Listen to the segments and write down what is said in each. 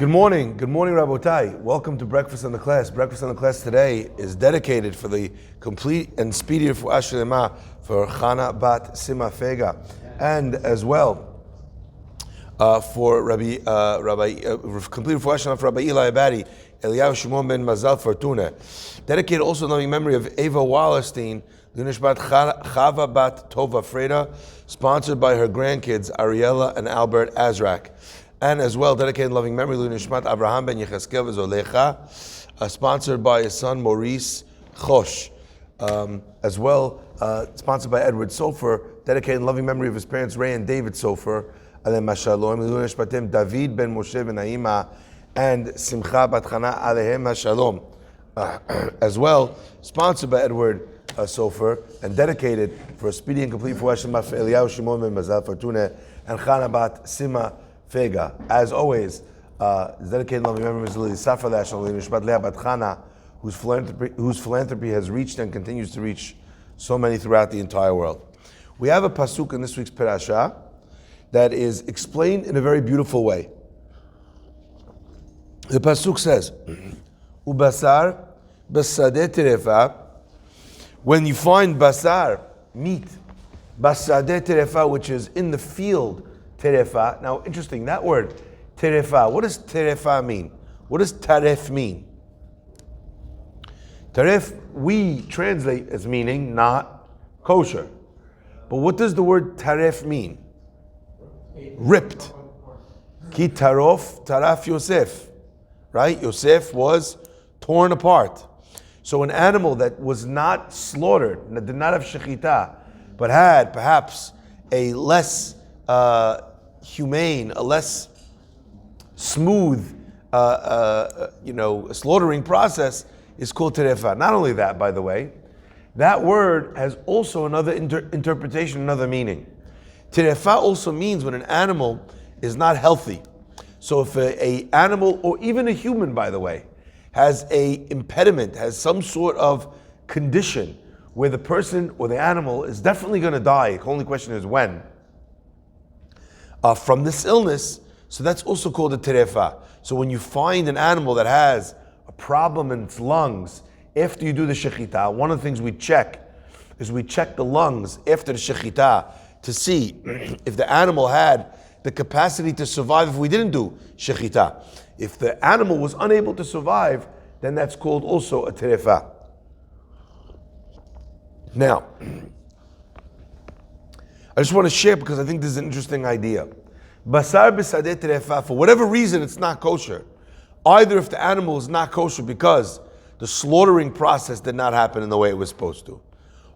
Good morning, Rabotai. Welcome to Breakfast on the Class. Breakfast on the Class today is dedicated for the complete and speedy refuah shlema for Chana bat Sima Fega, and as well for complete refuah shlema for Rabbi Eli Abadi, Eliyahu Shimon ben Mazal Fortuna. Dedicated also in loving memory of Ava Wallerstein, Lunishbat Chava bat Tova Freda, sponsored by her grandkids Ariella and Albert Azrak. And as well, dedicated in loving memory, Lunishmat Abraham ben Yecheskel v'Zolecha, sponsored by his son Maurice Chosh. As well, sponsored by Edward Sofer, dedicated in loving memory of his parents Ray and David Sofer, Alem Mashalom, Lunishmatim David ben Moshe ben Naima, and Simcha bat Chana Alehem Mashalom. As well, sponsored by Edward Sofer, and dedicated for a speedy and complete refuah shlema for Eliyahu Shimon ben Mazal Fortuna and Chana bat Sima Fega. As always, is dedicated in loving memory of Lily Safra Nishmat Leah Bat Chana, whose philanthropy has reached and continues to reach so many throughout the entire world. We have a pasuk in this week's parasha that is explained in a very beautiful way. The pasuk says, "Ubasar basadeh terefa." When you find basar, meat, basadeh terefa, which is in the field. Terefa. Now, interesting, that word, terefa. What does terefa mean? What does taref mean? Taref, we translate as meaning not kosher. But what does the word taref mean? Ripped. Ki tarof, taraf Yosef. Right? Yosef was torn apart. So an animal that was not slaughtered, that did not have shechita, but had perhaps a less humane, a less smooth, slaughtering process is called terefa. Not only that, by the way, that word has also another interpretation, another meaning. Terefa also means when an animal is not healthy. So if a animal, or even a human, by the way, has a impediment, has some sort of condition where the person or the animal is definitely going to die, the only question is when, from this illness, so that's also called a terefa. So when you find an animal that has a problem in its lungs, after you do the shechita, one of the things we check is we check the lungs after the shechita to see if the animal had the capacity to survive if we didn't do shechita. If the animal was unable to survive, then that's called also a terefa. Now, I just want to share because I think this is an interesting idea. Basar b'sadeh terefa, for whatever reason it's not kosher. Either if the animal is not kosher because the slaughtering process did not happen in the way it was supposed to,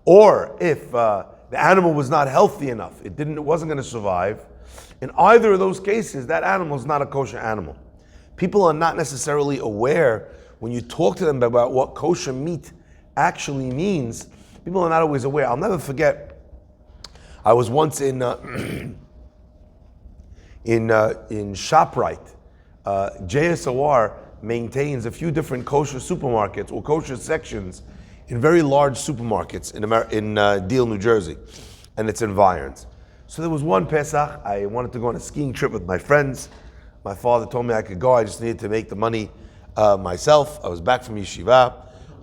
or if the animal was not healthy enough, it wasn't going to survive. In either of those cases, that animal is not a kosher animal. People are not necessarily aware when you talk to them about what kosher meat actually means. People are not always aware. I'll never forget. I was once in ShopRite. JSOR maintains a few different kosher supermarkets or kosher sections in very large supermarkets in Deal, New Jersey, and its environs. So there was one Pesach, I wanted to go on a skiing trip with my friends. My father told me I could go, I just needed to make the money myself. I was back from yeshiva.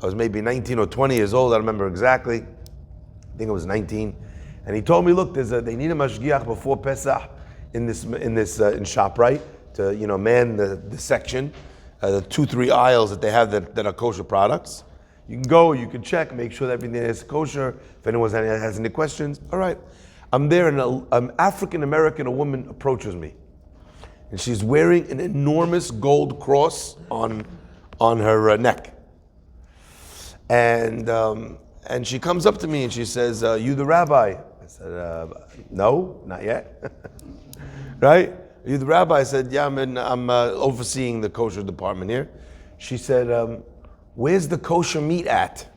I was maybe 19 or 20 years old, I don't remember exactly. I think I was 19. And he told me, look, they need a mashgiach before Pesach in ShopRite to man the section, the 2-3 aisles that they have that are kosher products. You can go, you can check, make sure that everything is kosher. If anyone has any questions, all right. I'm there, and an African American, a woman approaches me, and she's wearing an enormous gold cross on her neck, and she comes up to me and she says, "You the rabbi?" I said, "No, not yet." Right? "Are you the rabbi?" I said, "Yeah, I'm overseeing the kosher department here." She said, "Where's the kosher meat at?"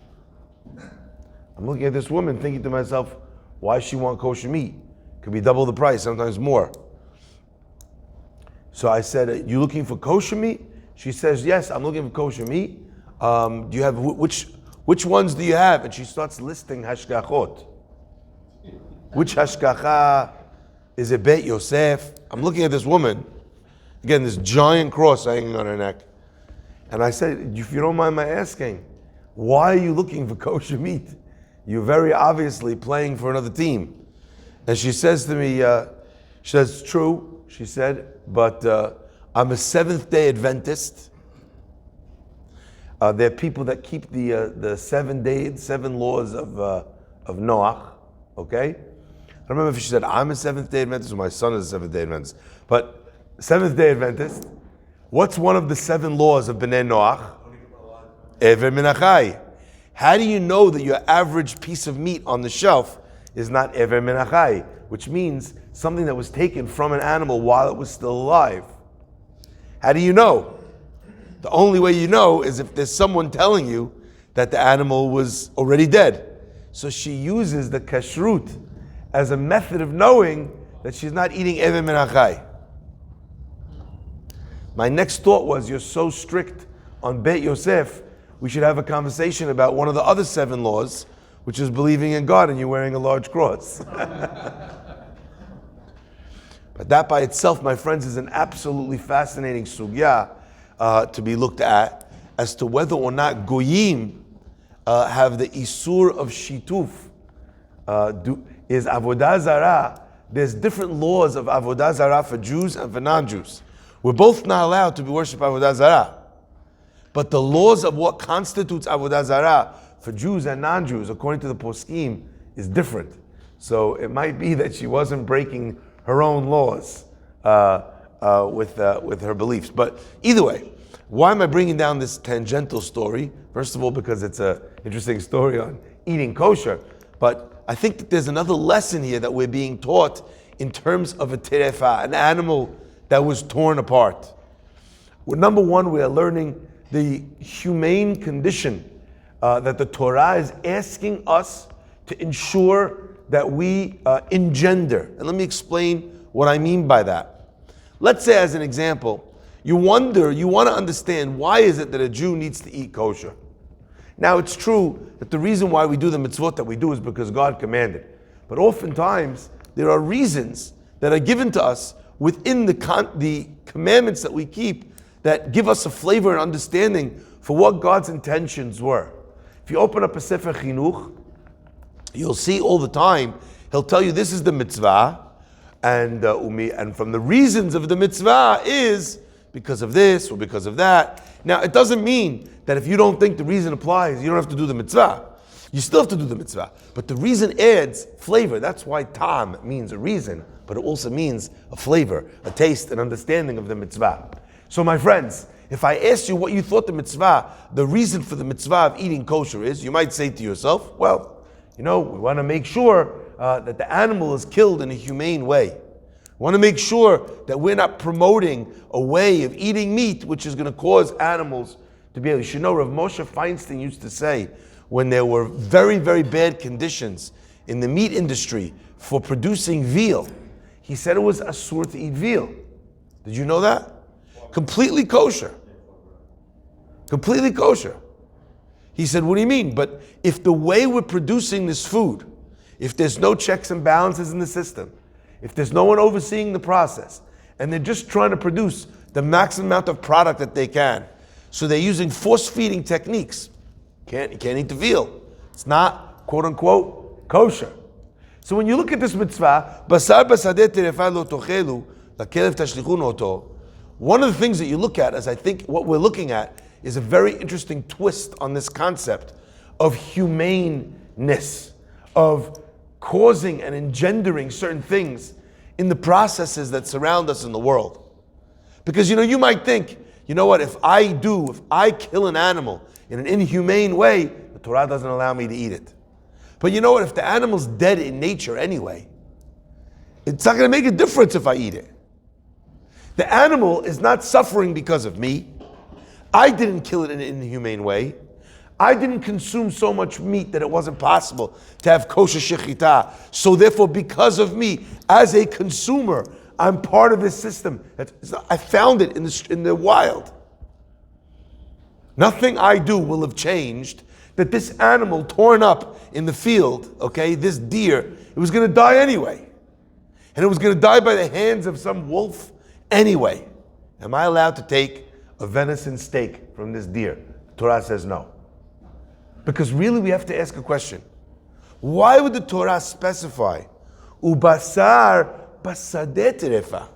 I'm looking at this woman thinking to myself, why does she want kosher meat? Could be double the price, sometimes more. So I said, "You looking for kosher meat?" She says, "Yes, I'm looking for kosher meat. Do you have, which ones do you have?" And she starts listing hashgachot. Which hashgacha is it? Bet Yosef. I'm looking at this woman, Again, this giant cross hanging on her neck. And I said, if you don't mind my asking, why are you looking for kosher meat? You're very obviously playing for another team. And she says to me, she says, it's true, she said, but I'm a Seventh-day Adventist. There are people that keep the 7 laws of Noach, okay? I don't remember if she said, I'm a Seventh-day Adventist or my son is a Seventh-day Adventist. But Seventh-day Adventist, what's one of the 7 laws of Bnei Noach? Ever min achai. How do you know that your average piece of meat on the shelf is not ever min achai, which means something that was taken from an animal while it was still alive? How do you know? The only way you know is if there's someone telling you that the animal was already dead. So she uses the kashrut as a method of knowing that she's not eating ever min achai. My next thought was, you're so strict on Beit Yosef, we should have a conversation about one of the other 7 laws, which is believing in God and you're wearing a large cross. But that by itself, my friends, is an absolutely fascinating sugya to be looked at as to whether or not goyim have the isur of shituf. Is avodah zarah? There's different laws of avodah zarah for Jews and for non-Jews. We're both not allowed to be worship avodah zarah. But the laws of what constitutes avodah zarah for Jews and non-Jews, according to the poskim, is different. So it might be that she wasn't breaking her own laws with her beliefs. But either way, why am I bringing down this tangential story? First of all, because it's an interesting story on eating kosher. But I think that there's another lesson here that we're being taught in terms of a terefa, an animal that was torn apart. Well, number one, we are learning the humane condition that the Torah is asking us to ensure that we engender. And let me explain what I mean by that. Let's say, as an example, you want to understand, why is it that a Jew needs to eat kosher? Now, it's true that the reason why we do the mitzvot that we do is because God commanded. But oftentimes, there are reasons that are given to us within the commandments that we keep that give us a flavor and understanding for what God's intentions were. If you open up a Sefer Chinuch, you'll see all the time, he'll tell you this is the mitzvah, and from the reasons of the mitzvah is because of this or because of that. Now, it doesn't mean that if you don't think the reason applies, you don't have to do the mitzvah. You still have to do the mitzvah. But the reason adds flavor. That's why tam means a reason, but it also means a flavor, a taste, an understanding of the mitzvah. So my friends, if I asked you what you thought the reason for the mitzvah of eating kosher is, you might say to yourself, well, we want to make sure that the animal is killed in a humane way. We want to make sure that we're not promoting a way of eating meat which is going to cause animals to be able. You should know, Rav Moshe Feinstein used to say, when there were very, very bad conditions in the meat industry for producing veal, he said it was asur to eat veal. Did you know that? Completely kosher. Completely kosher. He said, what do you mean? But if the way we're producing this food, if there's no checks and balances in the system, if there's no one overseeing the process, and they're just trying to produce the maximum amount of product that they can, so they're using force-feeding techniques, you can't eat the veal. It's not, quote-unquote, kosher. So when you look at this mitzvah, basar basadeh terefa lo tochelu, lakelev tashlichun oto, one of the things that you look at, as I think what we're looking at, is a very interesting twist on this concept of humaneness, of causing and engendering certain things in the processes that surround us in the world. Because you might think, if I kill an animal in an inhumane way, the Torah doesn't allow me to eat it. But if the animal's dead in nature anyway, it's not going to make a difference if I eat it. The animal is not suffering because of me. I didn't kill it in an inhumane way. I didn't consume so much meat that it wasn't possible to have kosher shechita. So therefore, because of me, as a consumer, I'm part of this system. I found it in the wild. Nothing I do will have changed that this animal torn up in the field, this deer, it was going to die anyway. And it was going to die by the hands of some wolf anyway. Am I allowed to take a venison steak from this deer? The Torah says no. Because really we have to ask a question. Why would the Torah specify ubasar basadeh terefa,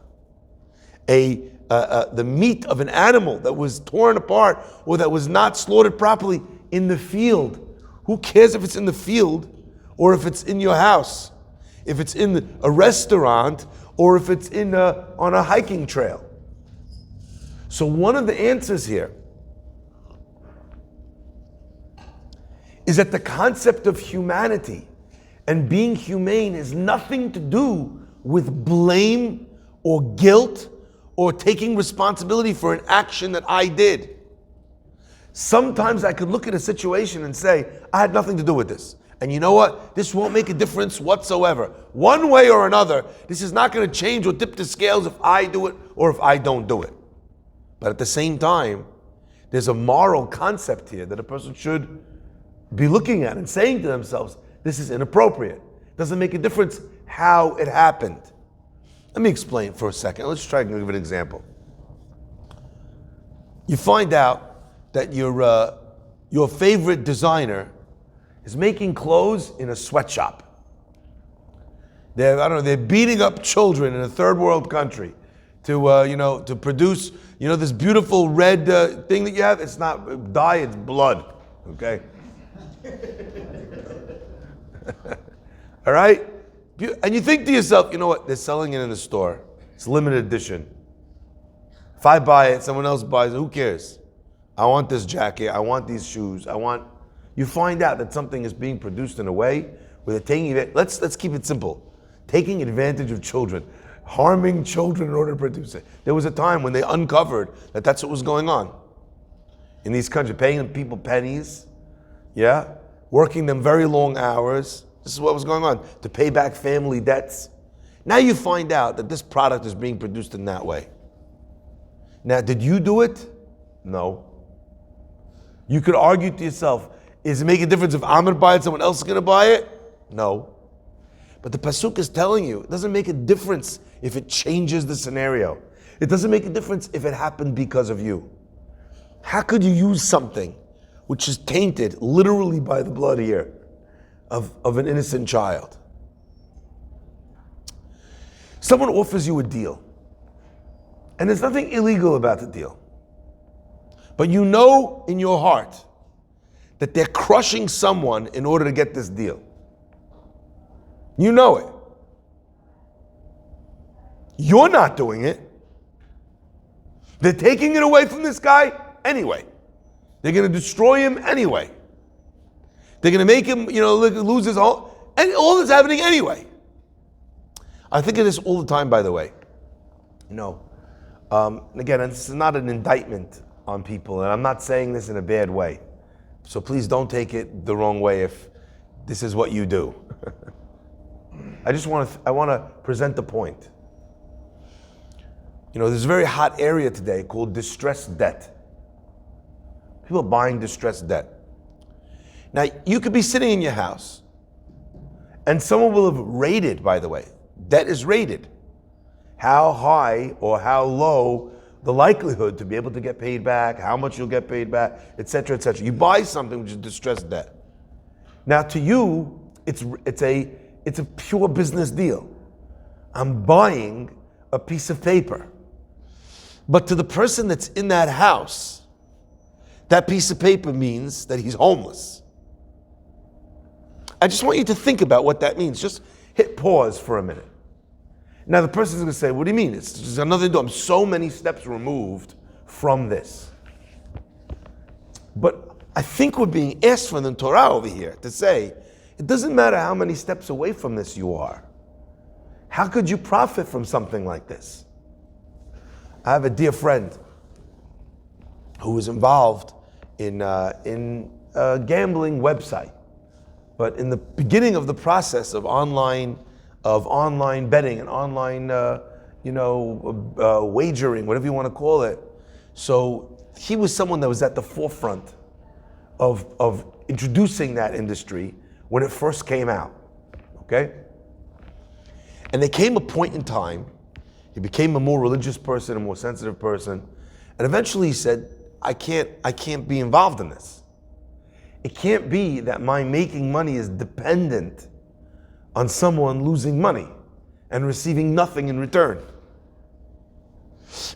the meat of an animal that was torn apart or that was not slaughtered properly in the field? Who cares if it's in the field or if it's in your house? If it's in a restaurant or if it's on a hiking trail? So one of the answers here is that the concept of humanity and being humane has nothing to do with blame or guilt or taking responsibility for an action that I did. Sometimes I could look at a situation and say, I had nothing to do with this. And you know what? This won't make a difference whatsoever. One way or another, this is not going to change or tip the scales if I do it or if I don't do it. But at the same time, there's a moral concept here that a person should be looking at and saying to themselves, this is inappropriate. Doesn't make a difference how it happened. Let me explain for a second. Let's try and give an example. You find out that your favorite designer is making clothes in a sweatshop. They're beating up children in a third world country to produce, this beautiful red thing that you have. It's not dye, it's blood. Okay? All right? And you think to yourself, you know what? They're selling it in the store. It's limited edition. If I buy it, someone else buys it, who cares? I want this jacket, I want these shoes, You find out that something is being produced in a way where they're taking it, let's keep it simple. Taking advantage of children, harming children in order to produce it. There was a time when they uncovered that that's what was going on in these countries, paying people pennies, working them very long hours. This is what was going on, to pay back family debts. Now you find out that this product is being produced in that way. Now, did you do it? No. You could argue to yourself, is it make a difference if I'm going to buy it, someone else is going to buy it? No. But the Pasuk is telling you, it doesn't make a difference if it changes the scenario. It doesn't make a difference if it happened because of you. How could you use something which is tainted literally by the blood here of an innocent child? Someone offers you a deal, and there's nothing illegal about the deal. But you know in your heart that they're crushing someone in order to get this deal. You know it. You're not doing it. They're taking it away from this guy anyway. They're going to destroy him anyway. They're going to make him, lose his whole, and all this happening anyway. I think of this all the time, by the way. Again, this is not an indictment on people, and I'm not saying this in a bad way. So please don't take it the wrong way if this is what you do. I want to present the point. There's a very hot area today called distressed debt. People are buying distressed debt. Now, you could be sitting in your house, and someone will have rated, by the way. Debt is rated. How high or how low the likelihood to be able to get paid back, how much you'll get paid back, etc., etc. You buy something which is distressed debt. Now, to you, it's a pure business deal. I'm buying a piece of paper. But to the person that's in that house, that piece of paper means that he's homeless. I just want you to think about what that means. Just hit pause for a minute. Now the person's going to say, what do you mean? It's just another door. I'm so many steps removed from this. But I think we're being asked from the Torah over here to say, it doesn't matter how many steps away from this you are. How could you profit from something like this? I have a dear friend who was involved in a gambling website. But in the beginning of the process of online betting and online, wagering, whatever you want to call it. So he was someone that was at the forefront of introducing that industry when it first came out. Okay? And there came a point in time, He became a more religious person, a more sensitive person. And eventually he said, I can't be involved in this. It can't be that my making money is dependent on someone losing money and receiving nothing in return.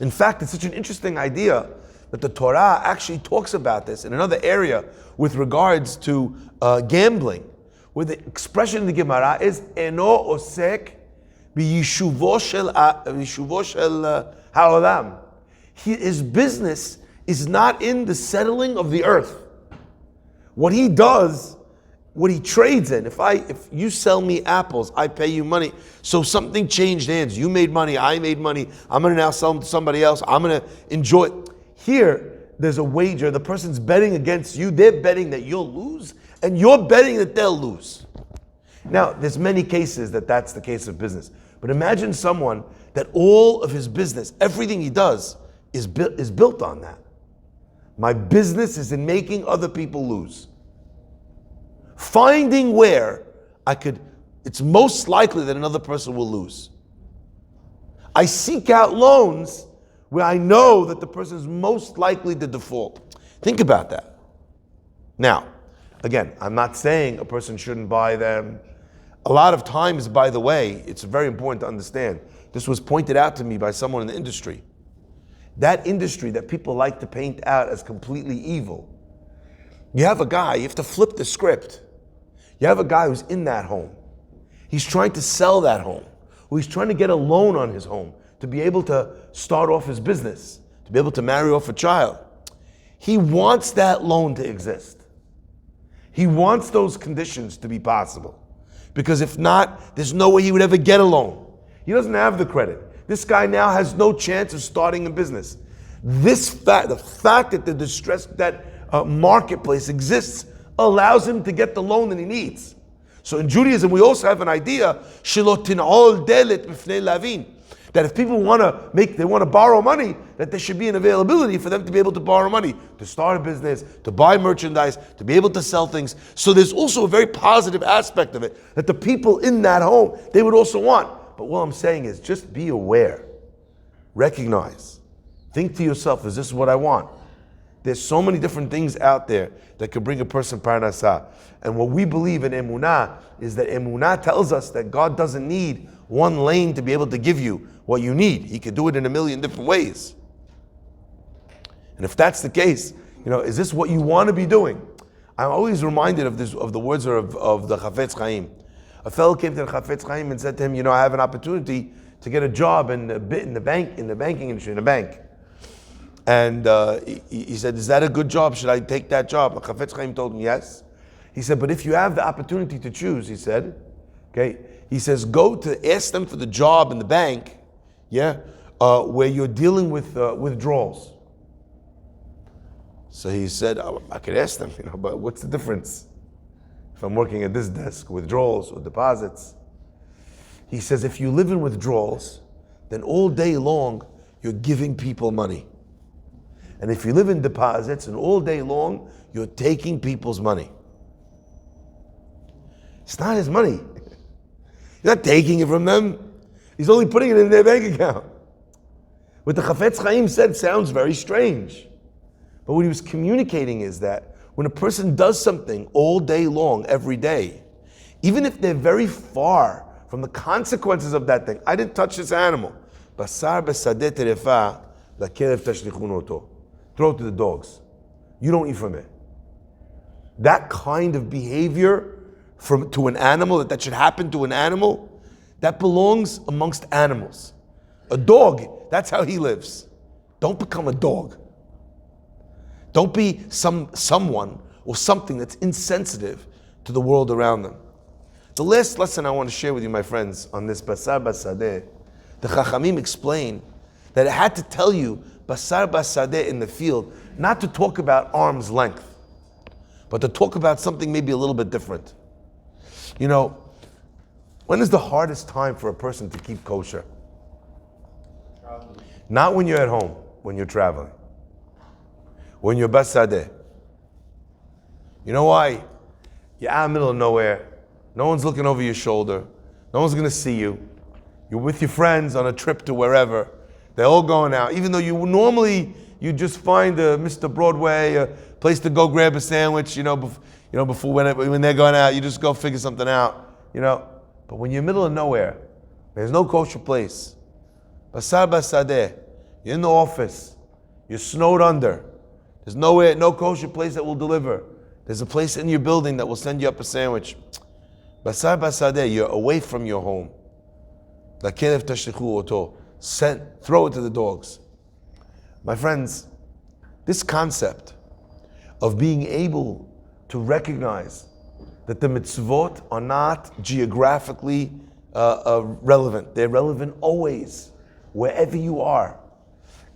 In fact, it's such an interesting idea that the Torah actually talks about this in another area with regards to gambling, where the expression in the Gemara is Eno osek b'yishuvo shel ha'olam. His business is not in the settling of the earth. What he does, what he trades in, if you sell me apples, I pay you money. So something changed hands. You made money, I made money. I'm going to now sell them to somebody else. I'm going to enjoy it. Here, there's a wager. The person's betting against you. They're betting that you'll lose, and you're betting that they'll lose. Now, there's many cases that's the case of business. But imagine someone that all of his business, everything he does, is built on that. My business is in making other people lose. Finding where it's most likely that another person will lose. I seek out loans where I know that the person is most likely to default. Think about that. Now, again, I'm not saying a person shouldn't buy them. A lot of times, by the way, it's very important to understand. This was pointed out to me by someone in the industry. That industry that people like to paint out as completely evil. You have a guy, you have to flip the script. You have a guy who's in that home. He's trying to sell that home. Or he's trying to get a loan on his home to be able to start off his business, to be able to marry off a child. He wants that loan to exist. He wants those conditions to be possible. Because if not, there's no way he would ever get a loan. He doesn't have the credit. This guy now has no chance of starting a business. The fact that the distress, that marketplace exists, allows him to get the loan that he needs. So in Judaism, we also have an idea, that if people want to borrow money, that there should be an availability for them to be able to borrow money, to start a business, to buy merchandise, to be able to sell things. So there's also a very positive aspect of it, that the people in that home, they would also want. But what I'm saying is just be aware, recognize, think to yourself, is this what I want? There's so many different things out there that could bring a person parnasah. And what we believe in emunah is that emunah tells us that God doesn't need one lane to be able to give you what you need. He could do it in a million different ways. And if that's the case, is this what you want to be doing? I'm always reminded of the words of the Chafetz Chaim. A fellow came to the Chafetz Chaim and said to him, I have an opportunity to get a job in the banking industry, in a bank. And he said, is that a good job? Should I take that job? The Chafetz Chaim told him yes. He said, but if you have the opportunity to choose, he said, he says, go to ask them for the job in the bank, where you're dealing with withdrawals. So he said, I could ask them, but what's the difference? If I'm working at this desk, withdrawals or deposits. He says, if you live in withdrawals, then all day long, you're giving people money. And if you live in deposits, and all day long, you're taking people's money. It's not his money. He's not taking it from them. He's only putting it in their bank account. What the Chafetz Chaim said sounds very strange. But what he was communicating is that when a person does something all day long, every day, even if they're very far from the consequences of that thing, I didn't touch this animal. Basar b'sadeh terefa l'kelev tashlichun oto. Throw it to the dogs. You don't eat from it. That kind of behavior to an animal, that should happen to an animal, that belongs amongst animals. A dog, that's how he lives. Don't become a dog. Don't be someone or something that's insensitive to the world around them. The last lesson I want to share with you, my friends, on this Basar Basadeh, the Chachamim explain that it had to tell you Basar Basadeh in the field, not to talk about arm's length, but to talk about something maybe a little bit different. When is the hardest time for a person to keep kosher? Not when you're at home, when you're traveling. When you're basadeh. You know why? You're out in the middle of nowhere. No one's looking over your shoulder. No one's going to see you. You're with your friends on a trip to wherever. They're all going out. Even though you just find a Mr. Broadway, a place to go grab a sandwich, before when they're going out, you just go figure something out, But when you're in the middle of nowhere, there's no kosher place. Basar basadeh, you're in the office, you're snowed under. There's no kosher place that will deliver. There's a place in your building that will send you up a sandwich. Basar basadeh, you're away from your home. Lakelev tashlichu oto, throw it to the dogs. My friends, this concept of being able to recognize that the mitzvot are not geographically relevant. They're relevant always, wherever you are,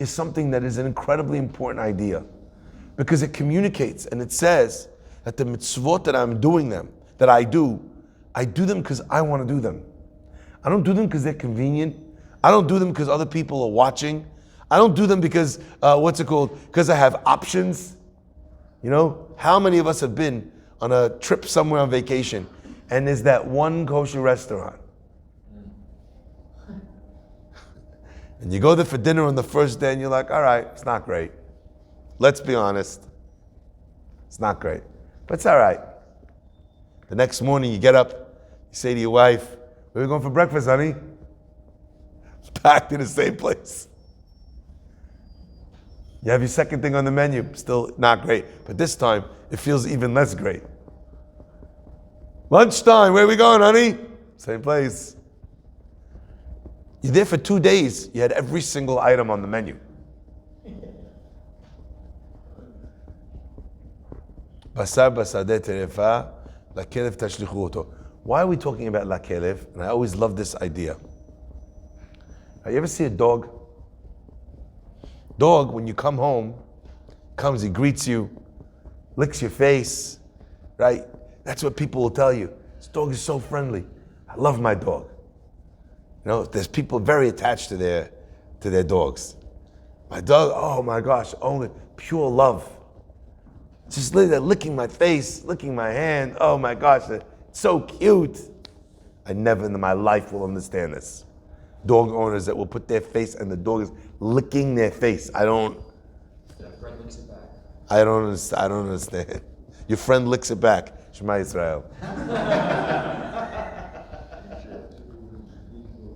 is something that is an incredibly important idea. Because it communicates and it says that the mitzvot that I do them because I want to do them. I don't do them because they're convenient. I don't do them because other people are watching. I don't do them because, because I have options. How many of us have been on a trip somewhere on vacation and there's that one kosher restaurant? And you go there for dinner on the first day and you're like, all right, it's not great. Let's be honest. It's not great, but it's all right. The next morning you get up, you say to your wife, where are we going for breakfast, honey? It's packed in the same place. You have your second thing on the menu, still not great. But this time, it feels even less great. Lunchtime, where are we going, honey? Same place. You're there for 2 days, you had every single item on the menu. Basar basadeh terefa, lakelev tashlichu oto. Why are we talking about lakelev? And I always love this idea. You ever see a dog? Dog, when you come home, he greets you, licks your face, right? That's what people will tell you. This dog is so friendly. I love my dog. There's people very attached to their dogs. My dog, oh my gosh, only pure love. Just licking my face, licking my hand. Oh my gosh, it's so cute. I never in my life will understand this. Dog owners that will put their face and the dog is licking their face. I don't understand. Your friend licks it back. Shema Yisrael.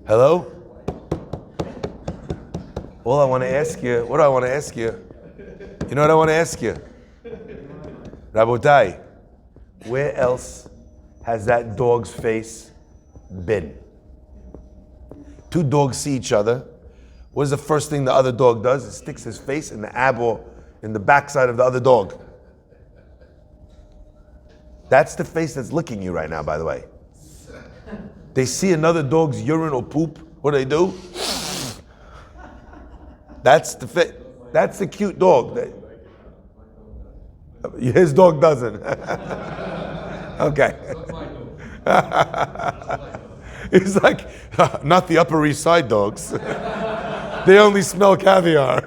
Hello? What do I want to ask you? You know what I want to ask you? Rabotai, where else has that dog's face been? Two dogs see each other. What is the first thing the other dog does? It sticks his face in the ab or in the backside of the other dog. That's the face that's licking you right now, by the way. They see another dog's urine or poop. What do? That's the cute dog. His dog doesn't. Okay. He's like, not the Upper East Side dogs. They only smell caviar.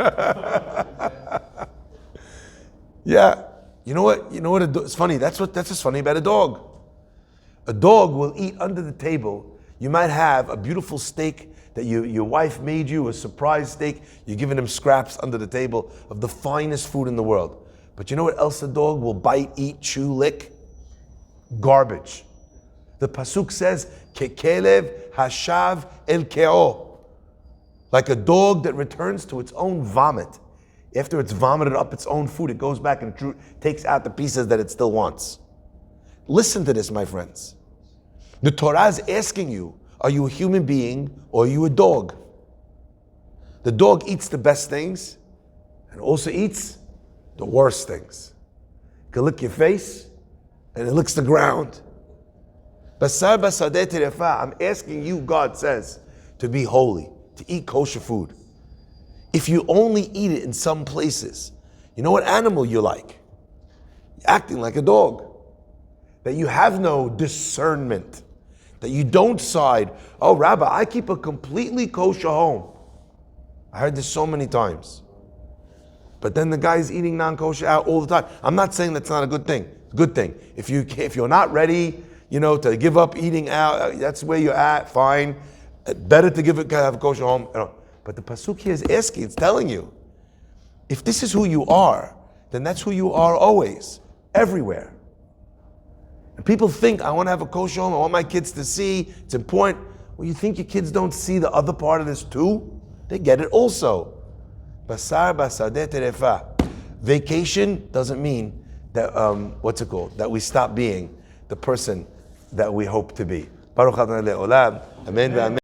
Yeah. You know what? It's funny. That's what's funny about a dog. A dog will eat under the table. You might have a beautiful steak that your wife made you, a surprise steak. You're giving him scraps under the table of the finest food in the world. But you know what else a dog will bite, eat, chew, lick? Garbage. The pasuk says, "Kekelev hashav el keo," like a dog that returns to its own vomit. After it's vomited up its own food, it goes back and takes out the pieces that it still wants. Listen to this, my friends. The Torah is asking you, are you a human being or are you a dog? The dog eats the best things and also eats the worst things. It can lick your face and it licks the ground. Basar basadeh terefa, I'm asking you, God says, to be holy, to eat kosher food. If you only eat it in some places, you know what animal you're like? You're acting like a dog. That you have no discernment. That you don't side, oh, Rabbi, I keep a completely kosher home. I heard this so many times. But then the guy's eating non-kosher out all the time. I'm not saying that's not a good thing. It's a good thing. If you're not ready, to give up eating out, that's where you're at, fine. Better to have a kosher home. But the pasuk here is asking, it's telling you, if this is who you are, then that's who you are always, everywhere. And people think, I want to have a kosher home, I want my kids to see, it's important. Well, you think your kids don't see the other part of this too? They get it also. Basar basadeh terefa. Vacation doesn't mean that, that we stop being the person that we hope to be. Baruch Adonai le'olam. Amen.